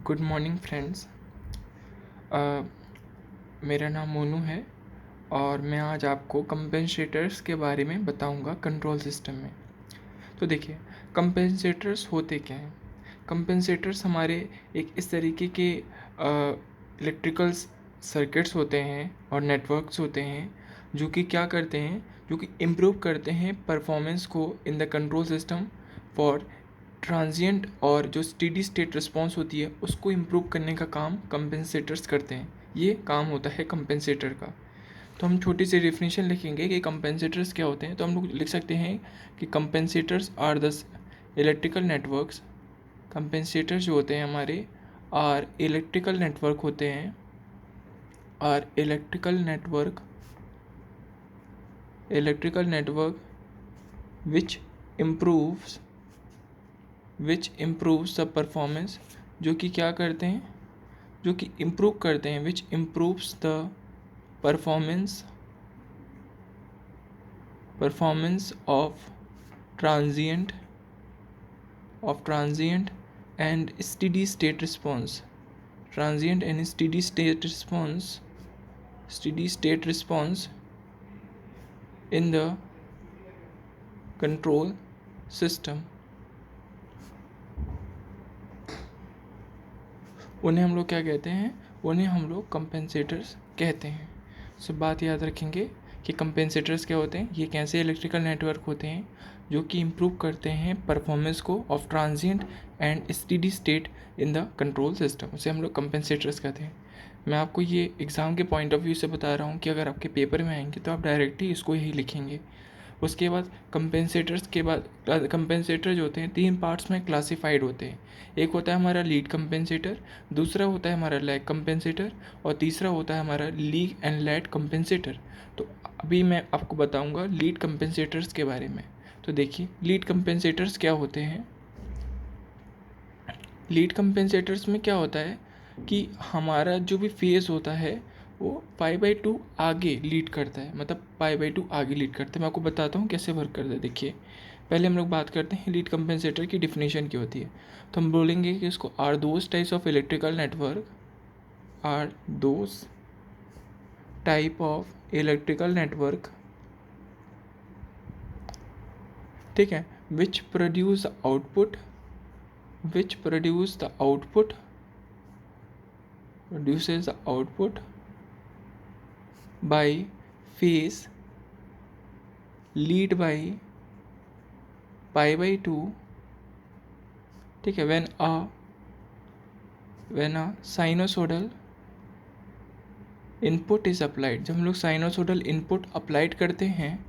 Good morning friends. मेरा नाम मोनू है और मैं आज आपको कंपेंसेटर्स के बारे में बताऊंगा कंट्रोल सिस्टम में। तो देखिए, कंपेंसेटर्स होते क्या हैं। कंपेंसेटर्स हमारे एक इस तरीके के इलेक्ट्रिकल सर्किट्स होते हैं और नेटवर्क्स होते हैं जो कि क्या करते हैं, जो कि इम्प्रूव करते हैं परफॉर्मेंस को इन the control system for transient, और जो स्टेडी स्टेट रिस्पॉन्स होती है उसको इम्प्रूव करने का काम कंपेंसेटर्स करते हैं। ये काम होता है कंपेंसेटर का। तो हम छोटी सी डेफिनेशन लिखेंगे कि कंपेंसेटर्स क्या होते हैं। तो हम लोग लिख सकते हैं कि compensators are the electrical networks. Compensators जो होते हैं हमारे आर इलेक्ट्रिकल नेटवर्क होते हैं, are electrical network which improves the performance, जो कि क्या करते हैं, जो कि इम्प्रूव करते हैं, which improves the performance of transient and steady state response, transient and steady state response in the control system. उन्हें हम लोग क्या कहते हैं, उन्हें हम लोग कंपेंसेटर्स कहते हैं। सो बात याद रखेंगे कि कंपेंसेटर्स क्या होते हैं। ये कैसे इलेक्ट्रिकल नेटवर्क होते हैं जो कि इम्प्रूव करते हैं परफॉर्मेंस को of transient and steady state in the control system, उसे हम लोग कंपेंसेटर्स कहते हैं। मैं आपको ये एग्ज़ाम के पॉइंट ऑफ व्यू से बता रहा हूँ कि अगर आपके पेपर में आएंगे तो आप डायरेक्टली इसको यही लिखेंगे। उसके बाद कंपेंसेटर्स के बाद कंपेंसेटर जो होते हैं 3 पार्ट्स में क्लासिफाइड होते हैं। एक होता है हमारा लीड कंपेंसेटर, दूसरा होता है हमारा लैग कंपेंसेटर, और तीसरा होता है हमारा लीड एंड लैग कंपेंसेटर। तो अभी मैं आपको बताऊंगा लीड कंपेंसेटर्स के बारे में। तो देखिए, लीड कंपेंसेटर्स क्या होते हैं। लीड कंपेंसेटर्स में क्या होता है कि हमारा जो भी फेज़ होता है वो π/2 आगे लीड करता है, मतलब π/2 आगे लीड करता है। मैं आपको बताता हूँ कैसे वर्क करता है। देखिए, पहले हम लोग बात करते हैं लीड कंपेंसेटर की डिफिनेशन क्या होती है। तो हम बोलेंगे कि इसको are those types of electrical network, are those type of electrical network, ठीक है, which produce output produces the output by phase lead by π/2, ठीक है, when a sinusoidal input is applied। जब हम लोग साइनोसोडल इनपुट अप्लाइड करते हैं,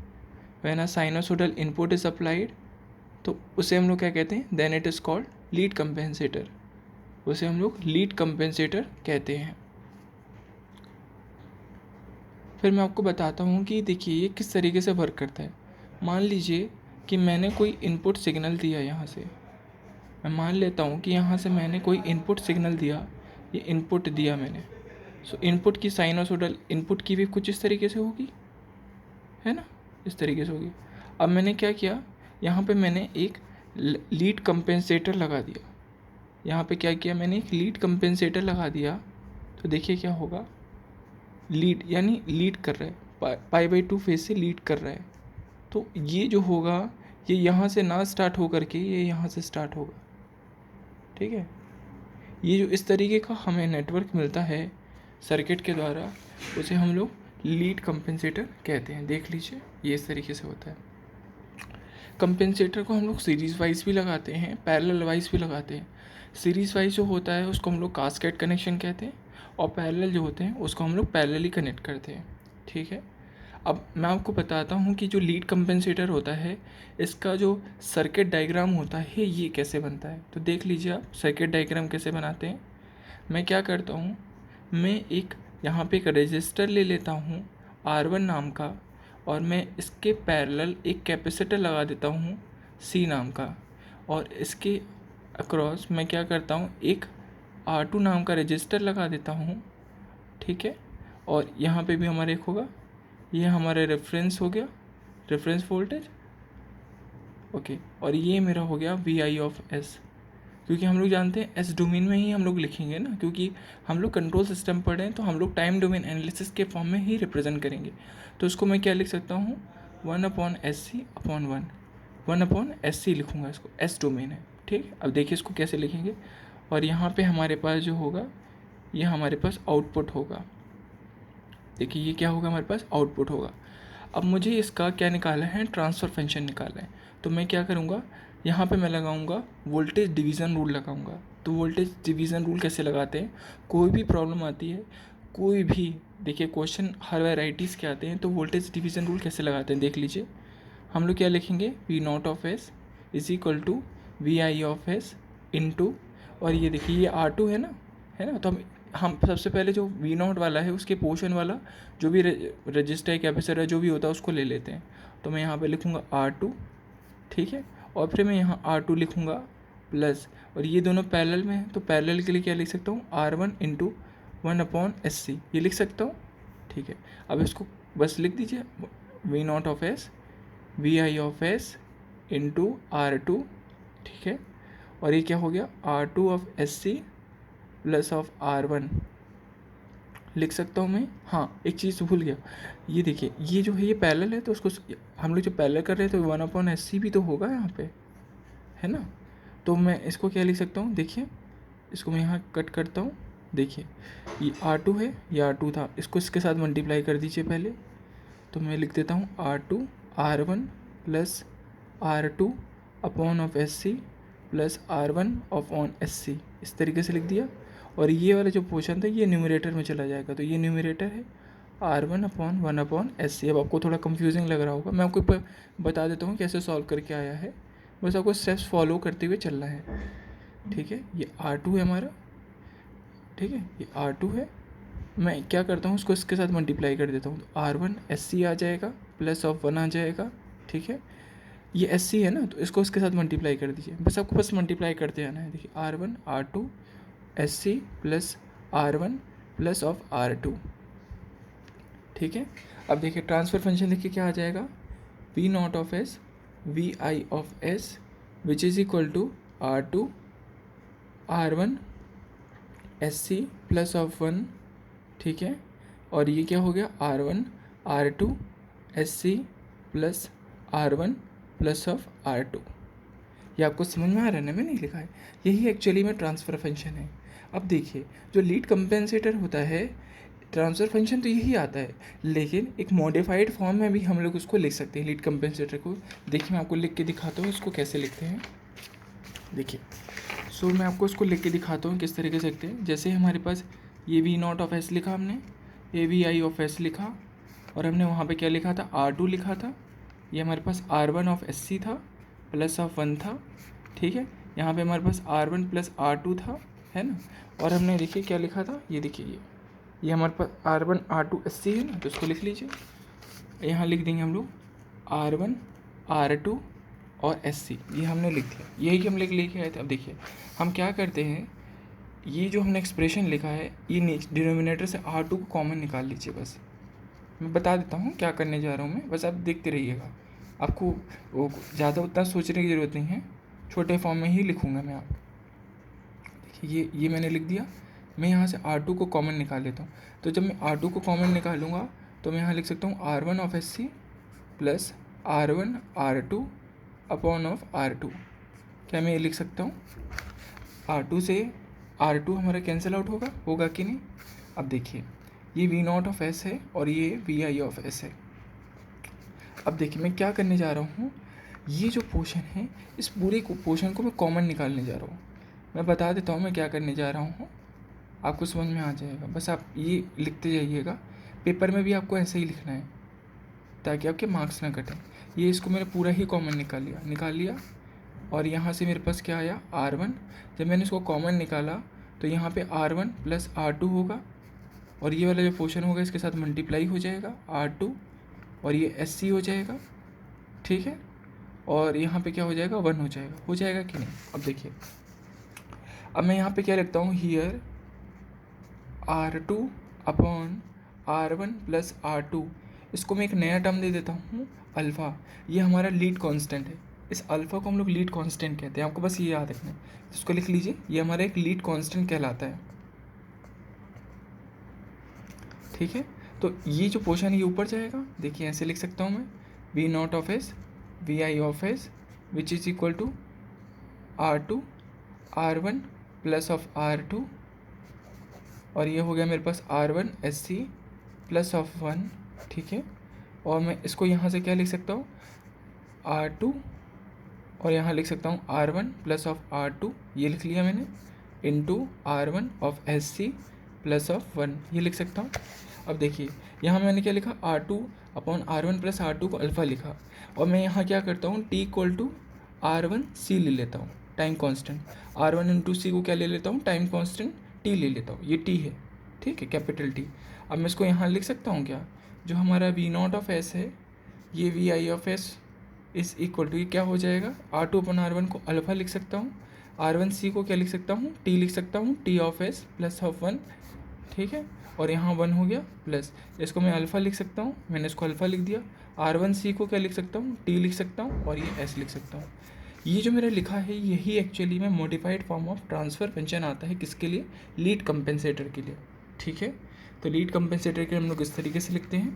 when a sinusoidal input is applied, तो उसे हम लोग क्या कहते हैं, then it is called lead compensator. उसे हम लोग लीड कंपेंसेटर कहते हैं। फिर मैं आपको बताता हूँ कि देखिए ये किस तरीके से वर्क करता है। मान लीजिए कि मैंने कोई इनपुट सिग्नल दिया, यहाँ से मैं मान लेता हूँ कि यहाँ से मैंने कोई इनपुट सिग्नल दिया, ये इनपुट दिया मैंने। सो इनपुट की साइनोसोडल इनपुट की भी कुछ इस तरीके से होगी, है ना, इस तरीके से होगी। अब मैंने क्या किया, यहाँ पे मैंने एक लीड कंपेंसेटर लगा दिया। यहाँ पे क्या किया, मैंने एक लीड कंपेंसेटर लगा दिया। तो देखिए क्या होगा, लीड यानी लीड कर रहा है, π/2 फेज से लीड कर रहा है। तो ये जो होगा, ये यहाँ से ना स्टार्ट हो करके ये यहाँ से स्टार्ट होगा, ठीक है। ये जो इस तरीके का हमें नेटवर्क मिलता है सर्किट के द्वारा, उसे हम लोग लीड कंपेंसेटर कहते हैं। देख लीजिए, ये इस तरीके से होता है। कंपेंसेटर को हम लोग सीरीज़ वाइज भी लगाते हैं, पैरेलल वाइज भी लगाते हैं। सीरीज़ वाइज जो होता है उसको हम लोग कास्केड कनेक्शन कहते हैं, और पैरेलल जो होते हैं उसको हम लोग पैरेलली कनेक्ट करते हैं, ठीक है। अब मैं आपको बताता हूँ कि जो लीड कंपेंसेटर होता है, इसका जो सर्किट डायग्राम होता है ये कैसे बनता है। तो देख लीजिए आप सर्किट डायग्राम कैसे बनाते हैं। मैं क्या करता हूँ, मैं एक यहाँ पे एक रजिस्टर ले लेता हूँ R1 नाम का, और मैं इसके पैरेलल एक कैपेसिटर लगा देता हूँ C नाम का, और इसके अक्रॉस मैं क्या करता हूँ, एक R2 नाम का रजिस्टर लगा देता हूँ, ठीक है। और यहाँ पे भी हमारा एक होगा, ये हमारा रेफरेंस हो गया, रेफरेंस वोल्टेज, ओके। और ये मेरा हो गया VI ऑफ S, क्योंकि हम लोग जानते हैं एस डोमेन में ही हम लोग लिखेंगे ना, क्योंकि हम लोग कंट्रोल सिस्टम पढ़े हैं तो हम लोग टाइम डोमेन एनालिसिस के फॉर्म में ही रिप्रेजेंट करेंगे। तो इसको मैं क्या लिख सकता हूँ, 1/SC/1, 1/SC लिखूँगा इसको, एस डोमेन है। ठीक, अब देखिए इसको कैसे लिखेंगे, और यहाँ पे हमारे पास जो होगा ये हमारे पास आउटपुट होगा। देखिए ये क्या होगा, हमारे पास आउटपुट होगा। अब मुझे इसका क्या निकाला है, ट्रांसफ़र फंक्शन निकाला है। तो मैं क्या करूँगा, यहाँ पे मैं लगाऊँगा वोल्टेज डिवीज़न रूल लगाऊँगा। तो वोल्टेज डिवीज़न रूल कैसे लगाते हैं, कोई भी प्रॉब्लम आती है, कोई भी देखिए क्वेश्चन हर वैराइटीज़ के आते हैं, तो वोल्टेज डिवीज़न रूल कैसे लगाते हैं देख लीजिए। हम लोग क्या लिखेंगे, V0 is equal to VI into, और ये देखिए ये R2 है ना, तो हम सबसे पहले जो V0 वाला है उसके पोर्शन वाला जो भी रजिस्टर कैपेसिटर है जो भी होता है उसको ले लेते हैं। तो मैं यहाँ पे लिखूँगा R2, ठीक है, और फिर मैं यहाँ R2 लिखूँगा प्लस, और ये दोनों पैरेलल में है तो पैरेलल के लिए क्या लिख सकता हूँ, R1 इंटू 1/SC, ये लिख सकता हूँ। ठीक है, अब इसको बस लिख दीजिए, V0 VI इंटू R2, ठीक है, और ये क्या हो गया, R2 प्लस ऑफ R1 लिख सकता हूँ मैं। हाँ, एक चीज़ भूल गया, ये देखिए ये जो है ये पैरेलल है, तो उसको हम लोग जो पैरेलल कर रहे हैं तो 1/SC भी तो होगा यहाँ पे, है ना। तो मैं इसको क्या लिख सकता हूँ, देखिए इसको मैं यहाँ कट करता हूँ। देखिए ये R2 है, ये R2 था, इसको इसके साथ मल्टीप्लाई कर दीजिए पहले। तो मैं लिख देता हूँ R2 plus R2/SC plus R1/SC, इस तरीके से लिख दिया। और ये वाला जो पोर्शन था ये न्यूमरेटर में चला जाएगा, तो ये न्यूमरेटर है R1/1/SC। अब आपको थोड़ा कंफ्यूजिंग लग रहा होगा, मैं आपको बता देता हूँ कैसे सॉल्व करके आया है, बस आपको स्टेप्स फॉलो करते हुए चलना है। ठीक है, ये R2 है हमारा, ठीक है, ये R2 है, मैं क्या करता हूँ उसको इसके साथ मल्टीप्लाई कर देता हूँ, तो R1SC आ जाएगा प्लस ऑफ 1 आ जाएगा। ठीक है, ये SC है ना, तो इसको इसके साथ मल्टीप्लाई कर दीजिए, बस आपको बस मल्टीप्लाई करते आना है। देखिए R1 R2 SC plus R1 plus of R2, ठीक है। अब देखिए ट्रांसफ़र फंक्शन देखिए क्या आ जाएगा, V0 VI which is equal to R2 R1 SC plus of 1, ठीक है, और ये क्या हो गया R1 R2 SC plus R1 plus of R2। ये आपको समझ में आ रहा है ना, मैंने लिखा है, यही एक्चुअली में ट्रांसफ़र फंक्शन है। अब देखिए जो लीड कंपेंसेटर होता है, ट्रांसफ़र फंक्शन तो यही आता है, लेकिन एक मॉडिफाइड फॉर्म में भी हम लोग उसको लिख सकते हैं लीड कंपेंसेटर को। देखिए मैं आपको लिख के दिखाता हूँ इसको कैसे लिखते हैं। देखिए मैं आपको इसको लिख के दिखाता हूँ किस तरीके से लिखते हैं। जैसे हमारे पास ये V0 लिखा हमने, ये VI लिखा, और हमने वहाँ पे क्या लिखा था, R2 लिखा था, ये हमारे पास R1 था प्लस ऑफ 1 था, ठीक है, यहाँ पे हमारे पास R1 प्लस R2 था, है ना, और हमने देखिए क्या लिखा था, ये देखिए ये हमारे पास R1 R2 है ना, तो इसको लिख लीजिए, यहाँ लिख देंगे हम लोग R1 R2 और SC, ये हमने लिख दिया, यही हम लेके आए थे। अब देखिए हम क्या करते हैं, ये जो हमने एक्सप्रेशन लिखा है ये डिनोमिनेटर से R2 को कॉमन निकाल लीजिए। बस मैं बता देता हूँ क्या करने जा रहा हूँ मैं, बस आप देखते रहिएगा, आपको वो ज़्यादा उतना सोचने की ज़रूरत नहीं है, छोटे फॉर्म में ही लिखूँगा मैं। आप देखिए ये मैंने लिख दिया, मैं यहाँ से R2 को कॉमन निकाल लेता हूँ। तो जब मैं R2 को कॉमन निकालूंगा तो मैं यहाँ लिख सकता हूँ R1 plus R1 R2 upon of R2। क्या मैं ये लिख सकता हूँ, R2 से R2 हमारा कैंसिल आउट होगा कि नहीं। अब देखिए ये V0 है और ये VI है। अब देखिए मैं क्या करने जा रहा हूँ, ये जो पोर्शन है इस पूरे पोर्शन को मैं कॉमन निकालने जा रहा हूँ। मैं बता देता हूँ मैं क्या करने जा रहा हूँ, आपको समझ में आ जाएगा, बस आप ये लिखते जाइएगा। पेपर में भी आपको ऐसे ही लिखना है ताकि आपके मार्क्स ना कटें। ये इसको मैंने पूरा ही कॉमन निकाल लिया और यहाँ से मेरे पास क्या आया R1। जब मैंने इसको कॉमन निकाला तो यहाँ पे R1 प्लस R2 होगा और ये वाला जो पोर्शन होगा इसके साथ मल्टीप्लाई हो जाएगा R2 और ये SC हो जाएगा, ठीक है, और यहाँ पे क्या हो जाएगा 1 हो जाएगा कि नहीं। अब देखिए अब मैं यहाँ पे क्या लिखता हूँ, here R2 upon R1 plus R2, इसको मैं एक नया टर्म दे देता हूँ अल्फ़ा। ये हमारा लीड कांस्टेंट है, इस अल्फ़ा को हम लोग लीड कांस्टेंट कहते हैं, आपको बस ये याद रखना है, इसको लिख लीजिए, ये हमारा एक लीड कांस्टेंट कहलाता है, ठीक है। तो ये जो पोर्शन ये ऊपर जाएगा, देखिए ऐसे लिख सकता हूँ मैं, V naught of s V i of s which is equal to R2 R1 plus of R2, और ये हो गया मेरे पास R1 SC प्लस ऑफ 1, ठीक है। और मैं इसको यहाँ से क्या लिख सकता हूँ, R2, और यहाँ लिख सकता हूँ R1 प्लस ऑफ R2, ये लिख लिया मैंने, into R1 of SC plus of 1, ये लिख सकता हूँ। अब देखिए यहाँ मैंने क्या लिखा, R2 upon R1 plus R2 को अल्फ़ा लिखा, और मैं यहाँ क्या करता हूँ, T equal to R1 C ले लेता हूँ, टाइम कांस्टेंट, R1 इंटू सी को क्या ले लेता हूँ, टाइम कांस्टेंट T ले लेता हूँ, ये T है, ठीक है, कैपिटल T। अब मैं इसको यहाँ लिख सकता हूँ क्या, जो हमारा वी नॉट ऑफ एस है, ये v i of s is equal to, ये क्या हो जाएगा, R2 अपन R1 को अल्फ़ा लिख सकता हूँ, R1 C को क्या लिख सकता हूँ, T लिख सकता हूँ, T of S plus of 1, ठीक है। और यहाँ 1 हो गया प्लस, इसको मैं अल्फ़ा लिख सकता हूँ, मैंने इसको अल्फ़ा लिख दिया, R1 C को क्या लिख सकता हूँ, T लिख सकता हूँ, और ये S लिख सकता हूँ। ये जो मेरा लिखा है यही एक्चुअली में modified form of transfer function आता है, किसके लिए, लीड कंपेंसेटर के लिए, ठीक है। तो लीड कंपेंसेटर के हम लोग इस तरीके से लिखते हैं।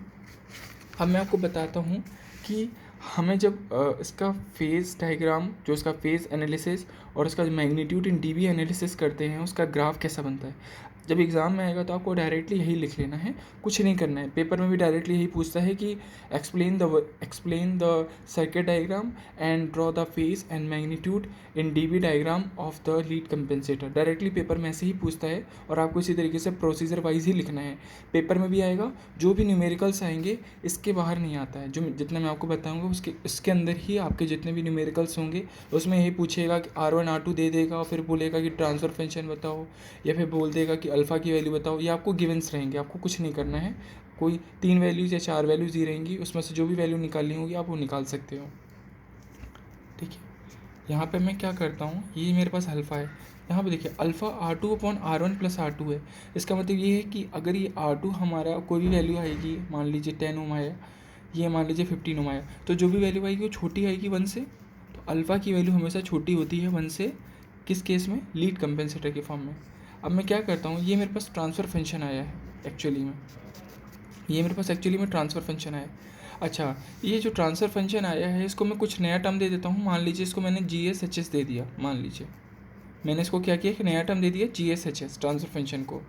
अब मैं आपको बताता हूँ कि हमें जब इसका फेज़ डायग्राम, जो इसका फेज़ एनालिसिस और उसका मैग्नीट्यूड इन डीबी एनालिसिस करते हैं, उसका ग्राफ कैसा बनता है। जब एग्ज़ाम में आएगा तो आपको डायरेक्टली यही लिख लेना है, कुछ नहीं करना है। पेपर में भी डायरेक्टली यही पूछता है कि explain the circuit diagram and draw the phase and magnitude in dB diagram of the lead compensator. Directly paper में ऐसे ही पूछता है, और आपको इसी तरीके से प्रोसीजर वाइज ही लिखना है। पेपर में भी आएगा, जो भी न्यूमेरिकल्स आएंगे इसके बाहर नहीं आता है, जो जितना मैं आपको बताऊंगा इसके अंदर ही आपके जितने भी न्यूमेरिकल्स होंगे उसमें यही पूछेगा कि R1 R2 दे देगा, फिर बोलेगा कि ट्रांसफर फंक्शन बताओ, या फिर बोल देगा कि अल्फ़ा की वैल्यू बताओ। ये आपको गिवंस रहेंगे, आपको कुछ नहीं करना है, कोई 3 वैल्यूज़ या 4 वैल्यूज़ ही रहेंगी, उसमें से जो भी वैल्यू निकालनी होगी आप वो निकाल सकते हो, ठीक है। यहाँ पे मैं क्या करता हूँ, ये मेरे पास अल्फ़ा है, यहाँ पे देखिए alpha R2 upon R1 plus R2 है। इसका मतलब ये है कि अगर ये R2 हमारा कोई भी वैल्यू आएगी, मान लीजिए 10 ओम आया, ये मान लीजिए 15 ओम आया, तो जो भी वैल्यू आएगी वो छोटी आएगी 1 से। तो अल्फ़ा की वैल्यू हमेशा छोटी होती है 1 से, किस केस में, लीड कंपेंसेटर के फॉर्म में। अब मैं क्या करता हूँ, ये मेरे पास ट्रांसफ़र फंक्शन आया है एक्चुअली में, ये मेरे पास एक्चुअली में ट्रांसफ़र फंक्शन आया है। अच्छा, ये जो ट्रांसफ़र फंक्शन आया है इसको मैं कुछ नया टर्म दे देता हूँ। मान लीजिए इसको मैंने GSHS दे दिया, मान लीजिए मैंने इसको क्या किया, एक नया टर्म दे दिया GSHS ट्रांसफ़र फंक्शन को।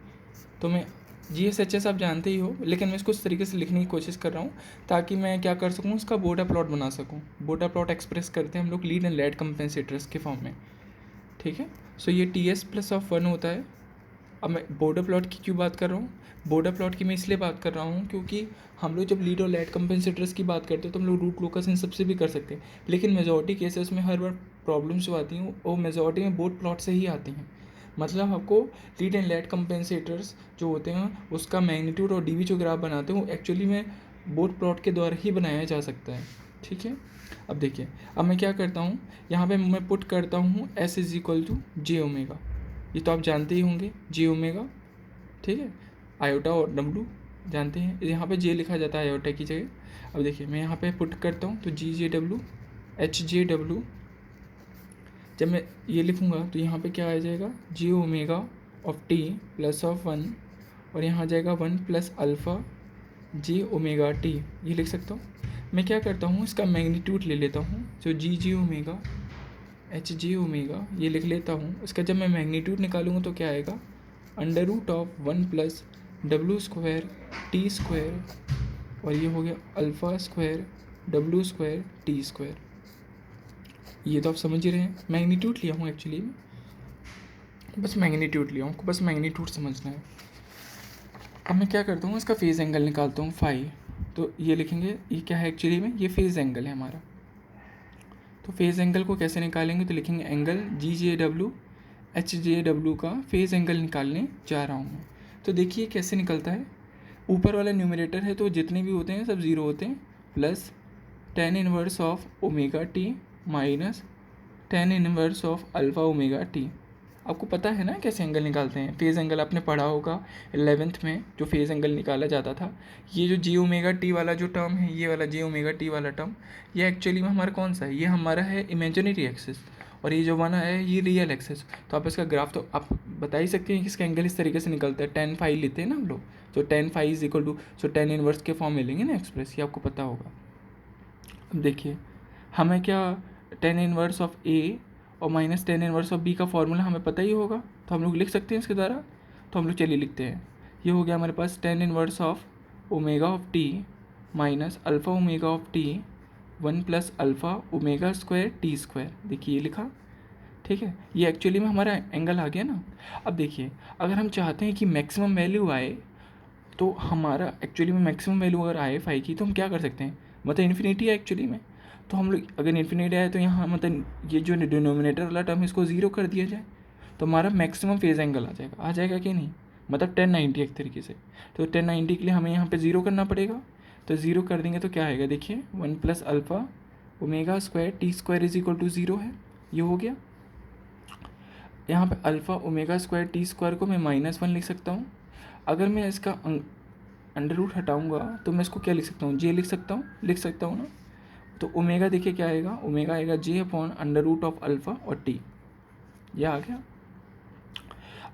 तो मैं GSHS आप जानते ही हो, लेकिन मैं इसको इस तरीके से लिखने की कोशिश कर रहा हूँ ताकि मैं क्या कर सकूँ, इसका बोटा प्लॉट बना सकूँ। बोटा प्लॉट एक्सप्रेस करते हैं हम लोग लीड एंड लैड कंपेंसेटर्स के फॉर्म में, ठीक है। सो ये TS प्लस ऑफ 1 होता है। अब मैं बॉर्डर प्लॉट की क्यों बात कर रहा हूँ, बॉर्डर प्लॉट की मैं इसलिए बात कर रहा हूँ क्योंकि हम लोग जब लीड और लैड कंपेंसेटर्स की बात करते हैं तो हम लोग रूट लोकस इन सबसे भी कर सकते हैं, लेकिन मेजॉरिटी केसेस में हर बार प्रॉब्लम्स जो आती हैं वो मेजॉरिटी में बोर्ड प्लॉट से ही आती हैं। मतलब आपको लीड एंड लैड कंपेंसेटर्स जो होते हैं उसका मैग्नीट्यूड और डीवी जो ग्राफ बनाते हैं वो एक्चुअली में बोर्ड प्लॉट के द्वारा ही बनाया जा सकता है, ठीक है। अब देखिए, अब मैं क्या करता हूँ, यहाँ पे मैं पुट करता हूँ S is equal to j omega, ये तो आप जानते ही होंगे जे ओमेगा, ठीक है। आयोटा और डब्लू जानते हैं, यहाँ पे जे लिखा जाता है आयोटा की जगह। अब देखिए मैं यहाँ पे पुट करता हूँ तो GJ W HJW, जब मैं ये लिखूँगा तो यहाँ पे क्या आ जाएगा, J omega of T plus of 1, और यहाँ आ जाएगा 1 plus alpha J omega T, ये लिख सकता हूँ। मैं क्या करता हूँ, इसका मैग्नीट्यूड ले लेता हूँ, जो GJ ओमेगा HJ ओमेगा ये लिख लेता हूँ। इसका जब मैं मैग्नीट्यूड निकालूंगा तो क्या आएगा, √1 plus W square T square, और ये हो गया alpha square W square T square. ये तो आप समझ ही रहे हैं, मैग्नीट्यूड लिया हूँ एक्चुअली, बस मैग्नीट्यूड लिया हूँ, आपको बस मैग्नीट्यूड समझना है। अब मैं क्या करता हूँ, इसका फेज़ एंगल निकालता हूँ फाई, तो ये लिखेंगे, ये क्या है एक्चुअली में, ये फेज़ एंगल है हमारा। तो फेज़ एंगल को कैसे निकालेंगे, तो लिखेंगे एंगल GJW HJW का फेज़ एंगल निकालने जा रहा हूँ मैं। तो देखिए कैसे निकलता है, ऊपर वाला न्यूमरेटर है तो जितने भी होते हैं सब ज़ीरो होते हैं, plus tan inverse of omega T minus tan inverse of alpha omega T, आपको पता है ना कैसे एंगल निकालते हैं? फेज़ एंगल आपने पढ़ा होगा 11th में, जो फेज़ एंगल निकाला जाता था। ये जो जे ओमेगा टी वाला जो टर्म है, ये वाला जे ओमेगा टी वाला टर्म, ये एक्चुअली में हमारा कौन सा है? ये हमारा है इमेजिनरी एक्सिस, और ये जो बना है ये रियल एक्सिस। तो आप इसका ग्राफ तो आप बता ही सकते हैं कि इसका एंगल इस तरीके से निकलता है। tan फाई लेते हैं ना हम लोग, तो tan phi is equal to, so tan inverse के फॉर्म में लेंगे ना एक्सप्रेस, ये आपको पता होगा। अब देखिए हमें क्या tan इनवर्स ऑफ ए और minus tan inverse of b का फॉर्मूला हमें पता ही होगा, तो हम लोग लिख सकते हैं इसके द्वारा। तो हम लोग चलिए लिखते हैं। ये हो गया हमारे पास tan inverse of omega of T minus alpha omega of T 1 plus alpha omega square t square. देखिए ये लिखा, ठीक है। ये एक्चुअली में हमारा एंगल आ गया ना। अब देखिए अगर हम चाहते हैं कि मैक्सिमम वैल्यू आए, तो हमारा एक्चुअली में मैक्सिमम वैल्यू अगर आए फाई की, तो हम क्या कर सकते हैं? मतलब इन्फिनिटी है एक्चुअली में, तो हम लोग अगर इन्फिनिटी आए तो यहाँ मतलब ये जो डिनोमिनेटर वाला टर्म है इसको ज़ीरो कर दिया जाए, तो हमारा मैक्सिमम फेज़ एंगल आ जाएगा कि नहीं? मतलब 1090 एक तरीके से। तो 1090 के लिए हमें यहाँ पे ज़ीरो करना पड़ेगा, तो ज़ीरो कर देंगे तो क्या आएगा? देखिए 1 plus alpha omega square t square is equal to zero है, ये हो गया। यहाँ पे alpha omega square t square को मैं -1 लिख सकता हूँ। अगर मैं इसका अंडर रूट हटाऊँगा तो मैं इसको क्या लिख सकता हूँ? जे लिख सकता हूँ ना। तो ओमेगा देखिए क्या आएगा? ओमेगा आएगा j upon under root of alpha और टी, यह आ गया।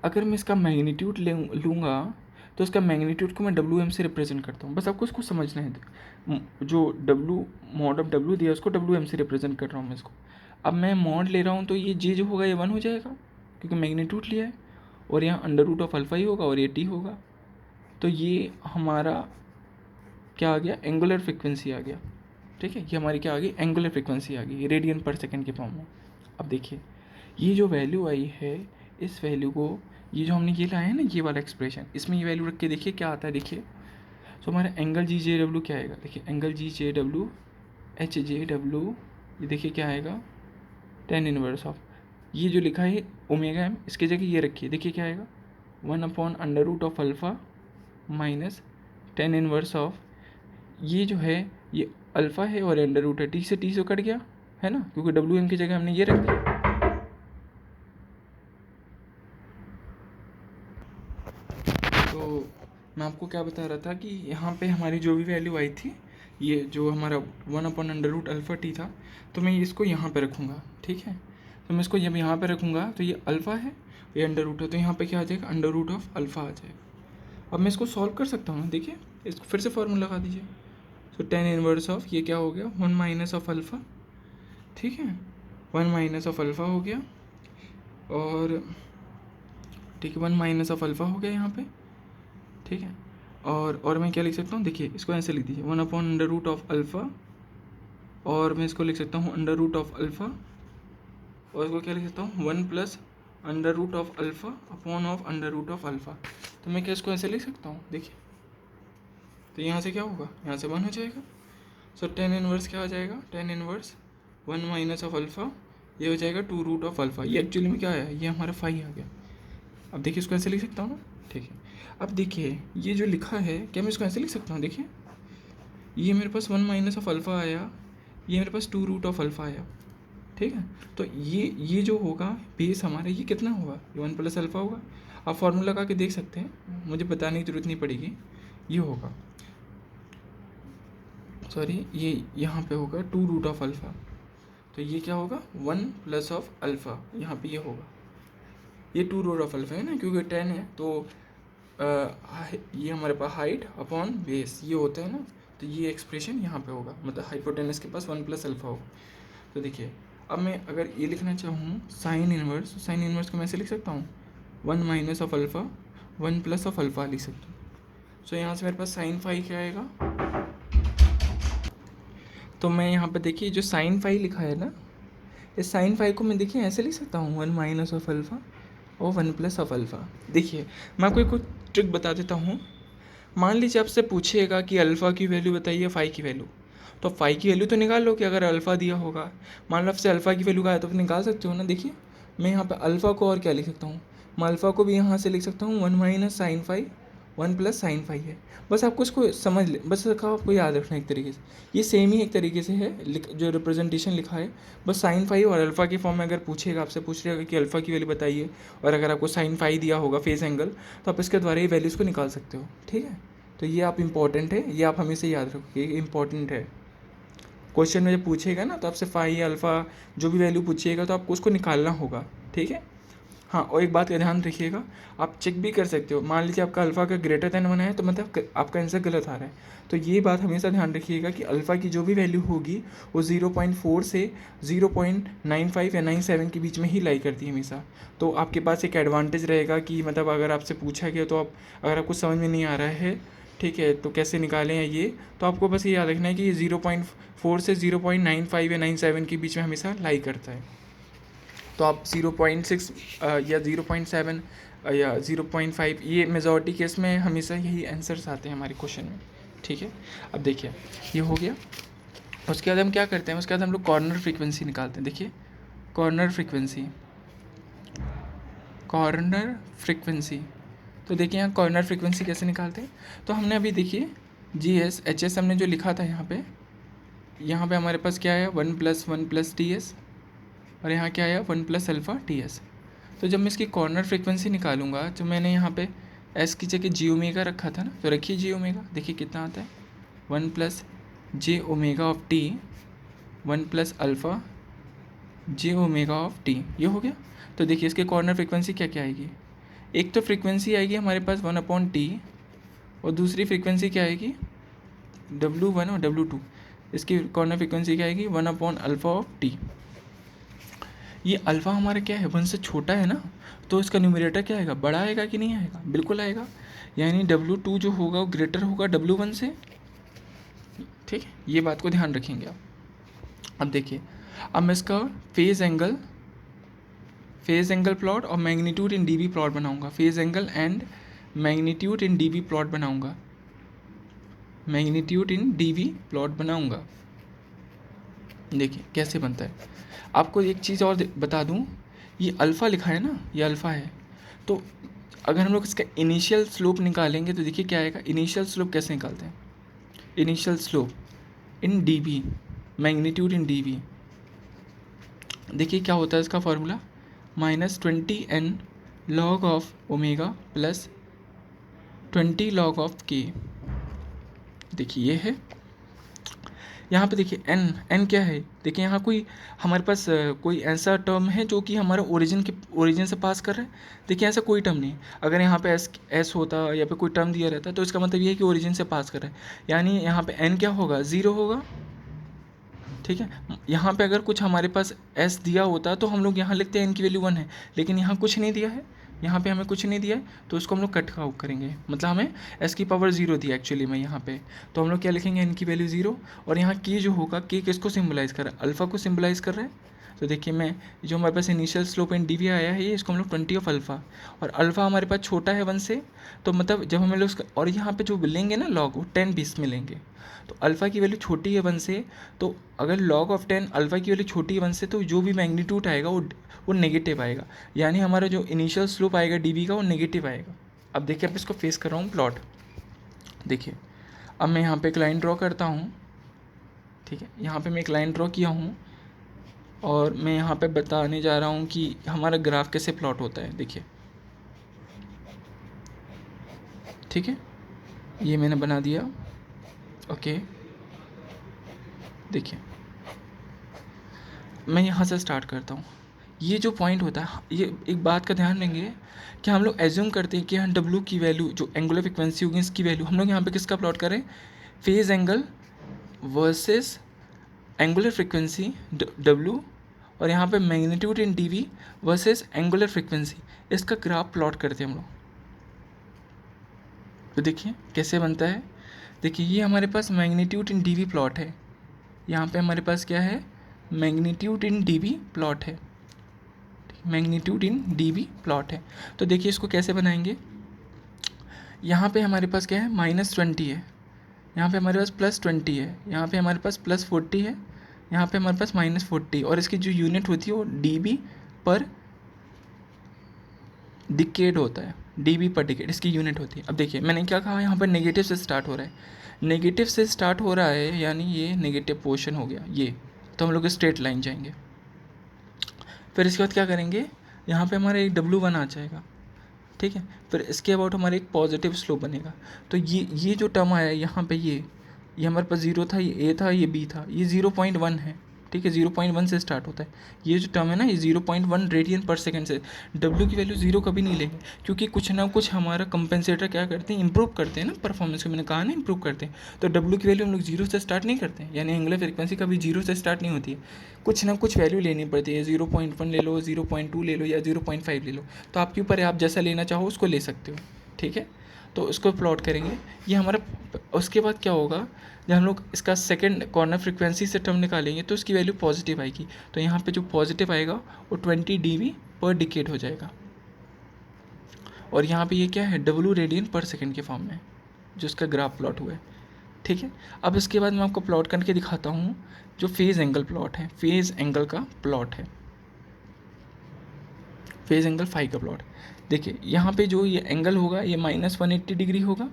अगर मैं इसका मैग्नीट्यूड लूँगा तो इसका मैग्नीट्यूड को मैं डब्ल्यू एम से रिप्रेजेंट करता हूँ, बस आपको इसको समझना है। जो डब्ल्यू मॉड ऑफ डब्ल्यू दिया उसको डब्ल्यू एम से रिप्रेजेंट कर रहा हूँ मैं इसको। अब मैं मॉड ले रहा हूँ तो ये जे जो होगा ये 1 हो जाएगा, क्योंकि मैग्नीट्यूड लिया है, और यहाँ अंडर रूट ऑफ अल्फ़ा ही होगा और ये टी होगा। तो ये हमारा क्या आ गया? एंगुलर फ्रिक्वेंसी आ गया, ठीक है। ये हमारी क्या आ गई? एंगुलर फ्रिक्वेंसी आ गई, रेडियन पर सेकंड के फॉर्म में। अब देखिए ये जो वैल्यू आई है, इस वैल्यू को, ये जो हमने ये लाया है ना ये वाला एक्सप्रेशन, इसमें ये वैल्यू रख के देखिए क्या आता है। देखिए तो हमारा एंगल जी जे डब्ल्यू क्या आएगा? देखिए angle G J W H J W, ये देखिए क्या आएगा? tan इनवर्स ऑफ, ये जो लिखा है ओमेगा एम, इसकी जगह ये रखिए, देखिए क्या आएगा? 1 upon under root of alpha minus tan inverse of, ये जो है ये अल्फ़ा है और अंडर रूट है, टी से कट गया है ना, क्योंकि डब्ल्यू एम की जगह हमने ये रख दिया। तो मैं आपको क्या बता रहा था कि यहाँ पे हमारी जो भी वैल्यू आई थी, ये जो हमारा 1 upon under root alpha t था, तो मैं इसको यहाँ पे रखूँगा, ठीक है। तो मैं इसको जब यहाँ पे रखूँगा तो ये अल्फ़ा है, ये अंडर रूट है, तो यहाँ पे क्या आ जाएगा? अंडर रूट ऑफ अल्फ़ा आ जाएगा। अब मैं इसको सॉल्व कर सकता हूँ ना, देखिए इसको फिर से फॉर्मूला लगा दीजिए। तो tan इनवर्स ऑफ ये क्या हो गया? 1 माइनस ऑफ अल्फ़ा, ठीक है, 1 माइनस ऑफ अल्फ़ा हो गया, और ठीक है 1 माइनस ऑफ अल्फ़ा हो गया यहाँ पे, ठीक है। और मैं क्या लिख सकता हूँ? देखिए इसको ऐसे लिख दीजिए 1 upon under root of alpha, और मैं इसको लिख सकता हूँ अंडर रूट ऑफ अल्फ़ा, और इसको क्या लिख सकता हूँ? 1 plus under root of alpha upon of under root of alpha. तो मैं क्या इसको ऐसे लिख सकता हूँ? देखिए तो यहाँ से क्या होगा? यहाँ से 1 हो जाएगा। सो tan इनवर्स क्या आ जाएगा? tan inverse 1 minus of alpha, ये हो जाएगा 2 रूट ऑफ अल्फ़ा। ये एक्चुअली में क्या है? ये हमारा फाई आ गया। अब देखिए इसको ऐसे लिख सकता हूँ ना, ठीक है। अब देखिए ये जो लिखा है, क्या मैं इसको ऐसे लिख सकता हूँ? देखिए ये मेरे पास 1 माइनस ऑफ अल्फ़ा आया, ये मेरे पास 2 रूट ऑफ अल्फ़ा आया, ठीक है। तो ये जो होगा बेस हमारा, ये कितना होगा? ये 1 प्लस अल्फ़ा होगा। आप फार्मूला लगा के देख सकते हैं, मुझे बताने की ज़रूरत नहीं पड़ेगी। ये होगा, सॉरी, ये यहाँ पे होगा 2 रूट ऑफ अल्फ़ा, तो ये क्या होगा? 1 प्लस ऑफ अल्फ़ा, यहाँ पे ये होगा, ये 2 रूट ऑफ अल्फ़ा है ना, क्योंकि 10 है, तो ये हमारे पास हाइट अपॉन बेस ये होता है ना, तो ये एक्सप्रेशन यहाँ पे होगा, मतलब हाइपोटेनस के पास 1 प्लस अल्फ़ा होगा। तो देखिए अब मैं अगर ये लिखना चाहूँ साइन इनवर्स को मैं ऐसे लिख सकता हूँ 1 minus of alpha 1 plus of alpha लिख सकता हूँ। सो यहाँ से मेरे पास साइन फाई क्या आएगा? तो मैं यहाँ पे देखिए जो साइन फाई लिखा है ना, इस साइन फाई को मैं देखिए ऐसे लिख सकता हूँ 1 माइनस ऑफ अल्फ़ा और 1 प्लस ऑफ अल्फ़ा। देखिए मैं आपको एक ट्रिक बता देता हूँ। मान लीजिए आपसे पूछेगा कि अल्फ़ा की वैल्यू बताइए, फाई की वैल्यू, तो फाई की वैल्यू तो निकाल लो कि अगर अल्फ़ा दिया होगा, मान लो आपसे अल्फ़ा की वैल्यू का है तो निकाल सकते हो ना। देखिए मैं यहाँ पे अल्फ़ा को और क्या लिख सकता हूँ? मैं अल्फ़ा को भी यहाँ से लिख सकता हूँ 1 minus sine phi 1 plus sine phi है। बस आपको इसको समझ ले, बस रखा आपको याद रखना एक तरीके से, ये सेम ही एक तरीके से है जो रिप्रेजेंटेशन लिखा है। बस साइन फाई और अल्फ़ा के फॉर्म में अगर पूछेगा, आपसे पूछ रहेगा कि अल्फ़ा की वैल्यू बताइए, और अगर आपको साइन फाई दिया होगा फेस एंगल, तो आप इसके द्वारा ये वैल्यूज़ को निकाल सकते हो। ठीक है, तो ये आप इंपॉर्टेंट है, ये आप हमेशा याद रखोगे, इंपॉर्टेंट है। क्वेश्चन में जब पूछेगा ना, तो आपसे फाई अल्फ़ा जो भी वैल्यू पूछिएगा तो आपको उसको निकालना होगा। ठीक है, हाँ, और एक बात का ध्यान रखिएगा, आप चेक भी कर सकते हो। मान लीजिए आपका अल्फ़ा का ग्रेटर देन 1 है, तो मतलब आपका आंसर गलत आ रहा है। तो ये बात हमेशा ध्यान रखिएगा कि अल्फ़ा की जो भी वैल्यू होगी वो 0.4 से 0.95 या 97 के बीच में ही लाई करती है हमेशा। तो आपके पास एक एडवांटेज रहेगा कि मतलब अगर आपसे पूछा गया तो आप, अगर आपको समझ में नहीं आ रहा है, ठीक है, तो कैसे निकालें या ये, तो आपको बस ये याद रखना है कि ये 0.4 से 0.95 या 97 के बीच में हमेशा लाई करता है। तो आप 0.6 या 0.7 या 0.5, ये मेजॉरिटी केस में हमेशा यही आंसर्स आते हैं हमारे क्वेश्चन में। ठीक है, अब देखिए ये हो गया। उसके बाद हम क्या करते हैं, उसके बाद हम लोग कॉर्नर फ्रीक्वेंसी निकालते हैं। देखिए कॉर्नर फ्रीक्वेंसी, तो देखिए यहाँ कॉर्नर फ्रीक्वेंसी कैसे निकालते हैं। तो हमने अभी देखिए GS हमने जो लिखा था यहाँ पे हमारे पास क्या है, 1 + 1 + TS, और यहाँ क्या आया 1 + अल्फ़ा TS। तो जब मैं इसकी कॉर्नर फ्रीक्वेंसी निकालूंगा, जो मैंने यहाँ पे S की जगह J ओमेगा रखा था ना, तो रखिए J ओमेगा, देखिए कितना आता है 1 + J omega of T 1 + alpha J omega of T, ये हो गया। तो देखिए इसके कॉर्नर फ्रीक्वेंसी क्या क्या आएगी, एक तो फ्रीक्वेंसी आएगी हमारे पास 1/T, और दूसरी फ्रीक्वेंसी क्या आएगी W1 और W2। इसकी कॉर्नर फ्रीक्वेंसी क्या आएगी 1/अल्फ़ा ऑफ T। ये अल्फ़ा हमारा क्या है 1 से छोटा है ना, तो इसका न्यूमरेटर क्या आएगा, बड़ा आएगा कि नहीं आएगा, बिल्कुल आएगा। यानी W2 जो होगा वो ग्रेटर होगा W1 से। ठीक है, ये बात को ध्यान रखेंगे आप। अब देखिए, अब मैं इसका फेज एंगल प्लॉट और मैग्नीट्यूड इन dB प्लॉट बनाऊंगा। Phase angle and magnitude in dB plot बनाऊंगा, देखिए कैसे बनता है। आपको एक चीज़ और बता दूं, ये अल्फ़ा लिखा है ना, ये अल्फ़ा है, तो अगर हम लोग इसका इनिशियल स्लोप निकालेंगे तो देखिए क्या आएगा। इनिशियल स्लोप कैसे निकालते हैं, इनिशियल स्लोप इन dB, मैग्नीट्यूड इन dB, देखिए क्या होता है इसका formula, -20n log of omega plus 20 log of k। देखिए ये है, यहाँ पे देखिए n क्या है, देखिए यहाँ कोई हमारे पास कोई ऐसा टर्म है जो कि हमारा ओरिजिन से पास कर रहा है। देखिए ऐसा कोई टर्म नहीं, अगर यहाँ पे s होता या पे कोई टर्म दिया रहता तो इसका मतलब ये है कि ओरिजिन से पास कर रहा है, यानी यहाँ पे n क्या होगा 0 होगा। ठीक है, यहाँ पे अगर कुछ हमारे पास s दिया होता तो हम लोग यहाँ लिखते हैं n की वैल्यू 1 है, लेकिन यहाँ कुछ नहीं दिया है, यहाँ पे हमें कुछ नहीं दिया है, तो इसको हम लोग कट आउट करेंगे, मतलब हमें s की पावर 0 दिया एक्चुअली में यहाँ पे, तो हम लोग क्या लिखेंगे n की वैल्यू 0। और यहाँ k जो होगा, k किसको सिम्बलाइज़ कर रहा है, अल्फ़ा को सिम्बलाइज़ कर रहा है। तो देखिए मैं जो हमारे पास इनिशियल स्लोप इन dV आया है, ये इसको हम लोग 20 ऑफ अल्फ़ा, और अल्फ़ा हमारे पास छोटा है 1 से, तो मतलब जब हमें लोग और यहाँ पे जो लेंगे ना लॉग, वो 10 20 में लेंगे। तो अल्फ़ा की वैल्यू छोटी है 1 से, तो अगर log ऑफ 10 अल्फ़ा की वैल्यू छोटी है 1 से, तो जो भी मैग्नीट्यूड आएगा वो नेगेटिव आएगा, यानी हमारा जो इनिशियल स्लोप आएगा dB का वो नेगेटिव आएगा। अब देखिए अब इसको फेस कर रहा हूँ प्लॉट, देखिए अब मैं यहाँ पे एक लाइन ड्रॉ करता हूँ। ठीक है, यहाँ पे मैं एक लाइन ड्रॉ किया हूँ, और मैं यहाँ पे बताने जा रहा हूँ कि हमारा ग्राफ कैसे प्लॉट होता है। देखिए ठीक है, ये मैंने बना दिया। ओके, देखिए मैं यहाँ से स्टार्ट करता हूँ। ये जो पॉइंट होता है, ये एक बात का ध्यान देंगे कि हम लोग एज्यूम करते हैं कि यहाँ W की वैल्यू जो एंगुलर फ्रिक्वेंसी होगी इसकी वैल्यू हम लोग यहाँ पे किसका प्लॉट करें, phase angle versus angular frequency W, और यहाँ पे मैग्नीट्यूड इन dV वर्सेस एंगुलर फ्रिक्वेंसी, इसका ग्राफ प्लॉट करते हैं हम लोग। तो देखिए कैसे बनता है, देखिए ये हमारे पास मैग्नीट्यूड इन dV प्लॉट है, यहाँ पे हमारे पास क्या है, मैग्नीट्यूड इन dV प्लॉट है, मैग्नीट्यूड इन dV प्लॉट है। तो देखिए इसको कैसे बनाएंगे, यहाँ पे हमारे पास क्या है -20 है, यहाँ पे हमारे पास +20 है, यहाँ पे हमारे पास +40 है, यहाँ पे हमारे पास -40, और इसकी जो यूनिट होती है वो dB पर डिकेड होता है। dB पर डिकेड इसकी यूनिट होती है। अब देखिए मैंने क्या कहा, यहाँ पर नेगेटिव से स्टार्ट हो रहा है, नेगेटिव से स्टार्ट हो रहा है यानी ये नेगेटिव पोर्शन हो गया ये, तो हम लोग स्ट्रेट लाइन जाएंगे। फिर इसके बाद क्या करेंगे, यहाँ पे हमारा एक W1 आ जाएगा, ठीक है। फिर इसके अबाउट हमारे एक पॉजिटिव स्लोप बनेगा। तो ये जो टर्म आया यहाँ पे ये हमारे पास 0 था, ये A था, ये B था, ये 0.1 है, ठीक है। 0.1 से स्टार्ट होता है ये जो टर्म है ना, ये 0.1 रेडियन पर सेकंड से। W की वैल्यू 0 कभी नहीं लेंगे, क्योंकि कुछ ना कुछ हमारा कंपेंसेटर क्या करते हैं, इंप्रूव करते हैं ना परफॉर्मेंस को, मैंने कहा ना इंप्रूव करते हैं। तो W की वैल्यू हम लोग 0 से स्टार्ट नहीं करते हैं, यानी एंगुलर फ्रिक्वेंसी कभी 0 से स्टार्ट नहीं होती है, कुछ ना कुछ वैल्यू लेनी पड़ती है। 0.1 ले लो, 0.2 ले लो या 0.5 ले लो, तो आपके ऊपर है, आप जैसा लेना चाहो उसको ले सकते हो, ठीक है। तो उसको प्लॉट करेंगे ये हमारा। उसके बाद क्या होगा, जब हम लोग इसका सेकंड कॉर्नर फ्रीक्वेंसी से टर्म निकालेंगे तो उसकी वैल्यू पॉजिटिव आएगी। तो यहाँ पे जो पॉजिटिव आएगा वो 20 dB पर डिकेड हो जाएगा। और यहाँ पे ये क्या है, W रेडियन पर सेकंड के फॉर्म में, जो इसका ग्राफ प्लॉट हुआ है, ठीक है। अब इसके बाद मैं आपको प्लॉट करके दिखाता हूँ जो फेज़ एंगल प्लॉट है, फेज़ एंगल का प्लॉट है, फेज़ एंगल फाई का प्लॉट। देखिए यहाँ पे जो ये एंगल होगा ये -180 डिग्री होगा,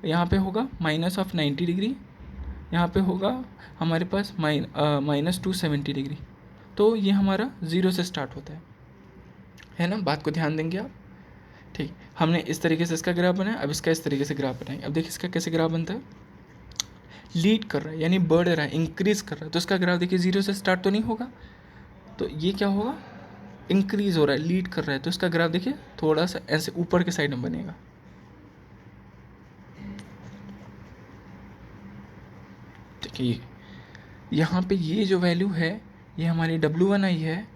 यहाँ पे होगा -90 डिग्री, यहाँ पे होगा हमारे पास -270 डिग्री। तो ये हमारा 0 से स्टार्ट होता है ना, बात को ध्यान देंगे आप, ठीक। हमने इस तरीके से इसका ग्राफ बनाया, अब इसका इस तरीके से ग्राफ बनाएंगे। अब देखिए इसका कैसे ग्राफ बनता है, लीड कर रहा है यानी बढ़ रहा है, इंक्रीज़ कर रहा है, तो इसका ग्राफ देखिए 0 से स्टार्ट तो नहीं होगा, तो ये क्या होगा, इंक्रीज़ हो रहा है, लीड कर रहा है, तो इसका ग्राफ देखिए थोड़ा सा ऐसे ऊपर के साइड में बनेगा, ठीक है। यहाँ पे ये जो वैल्यू है ये हमारी W1 आई है,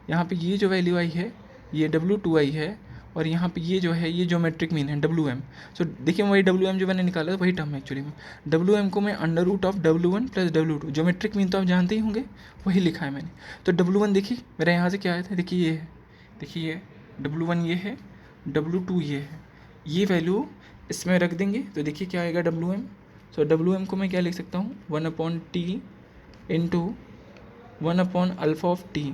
यहाँ पे ये जो वैल्यू आई है ये W2 आई है, और यहाँ पे ये जो है ये ज्योमेट्रिक मीन है WM। सो देखिए वही WM जो मैंने निकाला था वही टर्म है एक्चुअली में, WM को मैं √of W1 + W2, geometric mean तो आप जानते ही होंगे, वही लिखा है मैंने। तो W1 देखिए मेरा यहाँ से क्या आया था, देखिए ये है, देखिए ये W1 ये है, W2 ये है, ये वैल्यू इसमें रख देंगे तो देखिए क्या आएगा WM। सो WM को मैं क्या लिख सकता हूँ, 1/T × 1/α/T,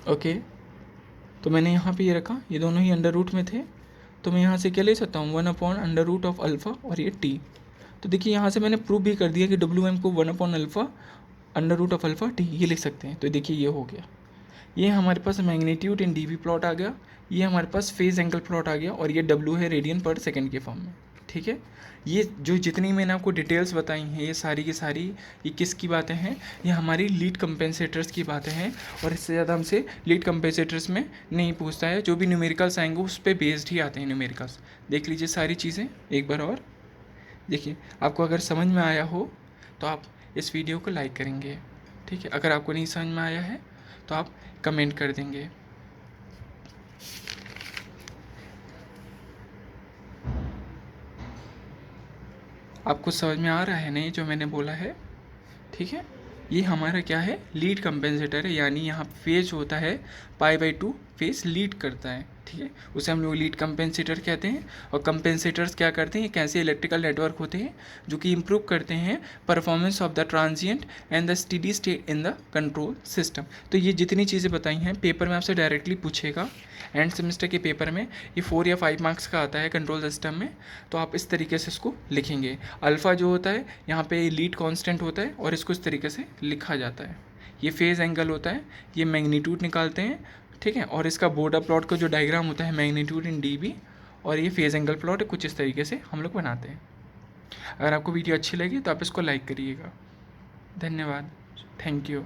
ओके। तो मैंने यहाँ पे ये रखा, ये दोनों ही अंडर रूट में थे, तो मैं यहाँ से क्या ले सकता हूँ, 1/√α और ये T। तो देखिए यहाँ से मैंने प्रूव भी कर दिया कि WM को 1/α√α T ये लिख सकते हैं। तो देखिए ये हो गया, ये हमारे पास मैग्नीट्यूड इन dB प्लॉट आ गया, ये हमारे पास फेज़ एंगल प्लॉट आ गया, और ये W है रेडियन पर सेकंड के फॉर्म में, ठीक है। ये जो जितनी मैंने आपको डिटेल्स बताई हैं ये सारी की सारी ये किसकी बातें हैं, ये हमारी लीड कंपेंसेटर्स की बातें हैं, और इससे ज़्यादा हमसे लीड कंपेंसेटर्स में नहीं पूछता है, जो भी न्यूमेरिकल्स आएंगे उस पर बेस्ड ही आते हैं न्यूमेरिकल्स। देख लीजिए सारी चीज़ें एक बार और देखिए, आपको अगर समझ में आया हो तो आप इस वीडियो को लाइक करेंगे, ठीक है। अगर आपको नहीं समझ में आया है तो आप कमेंट कर देंगे। आपको समझ में आ रहा है नहीं जो मैंने बोला है, ठीक है। ये हमारा क्या है, लीड कंपेंसेटर है, यानी यहाँ फेज होता है π/2, फेज लीड करता है, ठीक है, उसे हम लोग लीड कंपेंसेटर कहते हैं। और कंपेंसेटर्स क्या करते हैं, कैसे इलेक्ट्रिकल नेटवर्क होते हैं जो कि इम्प्रूव करते हैं performance of the transient and the steady state in the control system. तो ये जितनी चीज़ें बताई हैं पेपर में आपसे डायरेक्टली पूछेगा, एंड सेमेस्टर के पेपर में ये 4 या 5 मार्क्स का आता है कंट्रोल सिस्टम में, तो आप इस तरीके से इसको लिखेंगे। अल्फ़ा जो होता है यहाँ पे लीड कांस्टेंट होता है और इसको इस तरीके से लिखा जाता है। ये फेज़ एंगल होता है, ये मैग्नीट्यूड निकालते हैं, ठीक है। और इसका बोर्डर प्लॉट का जो डायग्राम होता है मैग्नीट्यूड इन dB, और ये फेज़ एंगल प्लॉट है, कुछ इस तरीके से हम लोग बनाते हैं। अगर आपको वीडियो अच्छी लगी तो आप इसको लाइक करिएगा। धन्यवाद, थैंक यू।